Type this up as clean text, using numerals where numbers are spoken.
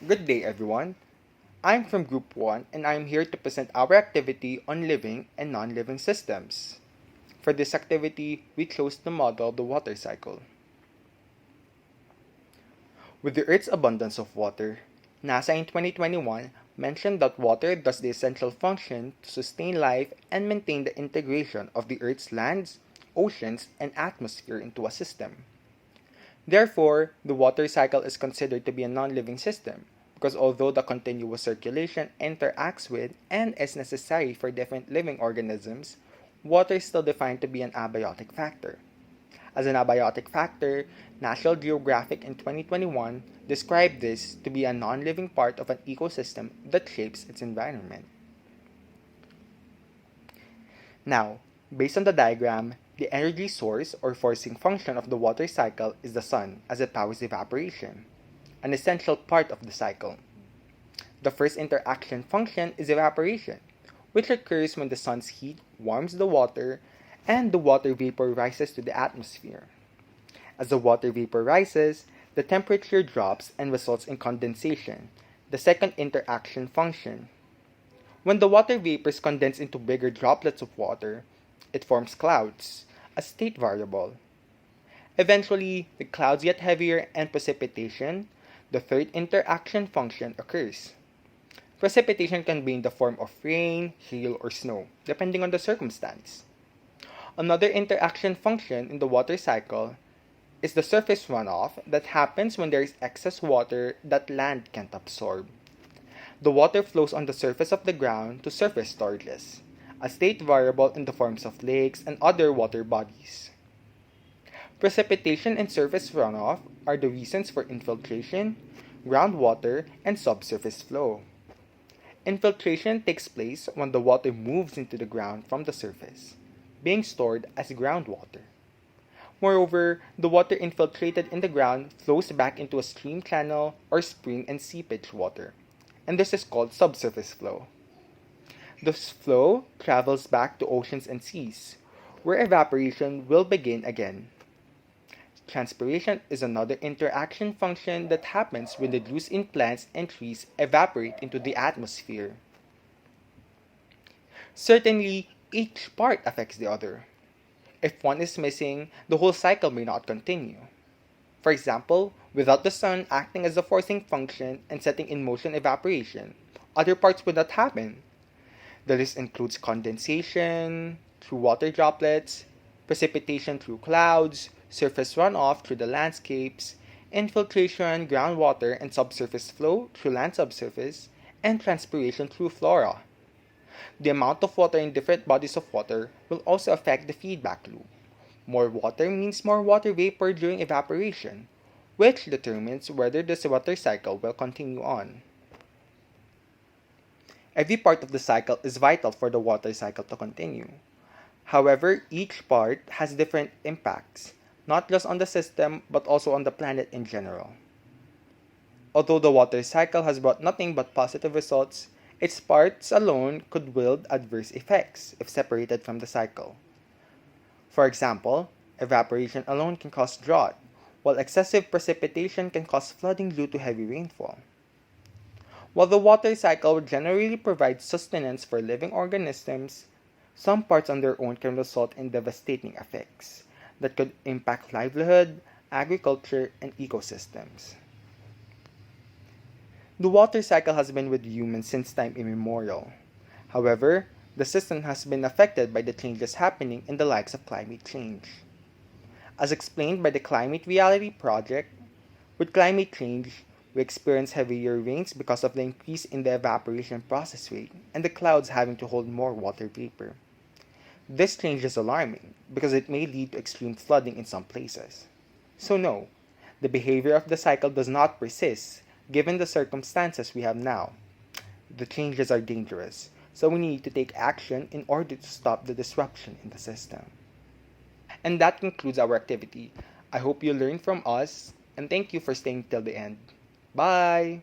Good day, everyone. I'm from Group 1 and I'm here to present our activity on living and non living systems. For this activity, we chose to model the water cycle. With the Earth's abundance of water, NASA in 2021 mentioned that water does the essential function to sustain life and maintain the integration of the Earth's lands, oceans, and atmosphere into a system. Therefore, the water cycle is considered to be a non-living system because although the continuous circulation interacts with and is necessary for different living organisms, water is still defined to be an abiotic factor. As an abiotic factor, National Geographic in 2021 described this to be a non-living part of an ecosystem that shapes its environment. Now, based on the diagram, the energy source or forcing function of the water cycle is the sun as it powers evaporation, an essential part of the cycle. The first interaction function is evaporation, which occurs when the sun's heat warms the water and the water vapor rises to the atmosphere. As the water vapor rises, the temperature drops and results in condensation, the second interaction function. When the water vapors condense into bigger droplets of water, it forms clouds, a state variable. Eventually, the clouds get heavier and precipitation, the third interaction function, occurs. Precipitation can be in the form of rain, hail, or snow, depending on the circumstance. Another interaction function in the water cycle is the surface runoff that happens when there is excess water that land can't absorb. The water flows on the surface of the ground to surface storages, a state variable in the forms of lakes and other water bodies. Precipitation and surface runoff are the reasons for infiltration, groundwater, and subsurface flow. Infiltration takes place when the water moves into the ground from the surface, being stored as groundwater. Moreover, the water infiltrated in the ground flows back into a stream channel or spring and seepage water, and this is called subsurface flow. This flow travels back to oceans and seas, where evaporation will begin again. Transpiration is another interaction function that happens when the dews in plants and trees evaporate into the atmosphere. Certainly, each part affects the other. If one is missing, the whole cycle may not continue. For example, without the sun acting as a forcing function and setting in motion evaporation, other parts would not happen. The list includes condensation through water droplets, precipitation through clouds, surface runoff through the landscapes, infiltration, groundwater, and subsurface flow through land subsurface, and transpiration through flora. The amount of water in different bodies of water will also affect the feedback loop. More water means more water vapor during evaporation, which determines whether this water cycle will continue on. Every part of the cycle is vital for the water cycle to continue. However, each part has different impacts, not just on the system but also on the planet in general. Although the water cycle has brought nothing but positive results, its parts alone could wield adverse effects if separated from the cycle. For example, evaporation alone can cause drought, while excessive precipitation can cause flooding due to heavy rainfall. While the water cycle generally provides sustenance for living organisms, some parts on their own can result in devastating effects that could impact livelihood, agriculture, and ecosystems. The water cycle has been with humans since time immemorial. However, the system has been affected by the changes happening in the likes of climate change. As explained by the Climate Reality Project, with climate change, we experience heavier rains because of the increase in the evaporation process rate and the clouds having to hold more water vapor. This change is alarming because it may lead to extreme flooding in some places. So no, the behavior of the cycle does not persist given the circumstances we have now. The changes are dangerous, so we need to take action in order to stop the disruption in the system. And that concludes our activity. I hope you learned from us, and thank you for staying till the end. Bye!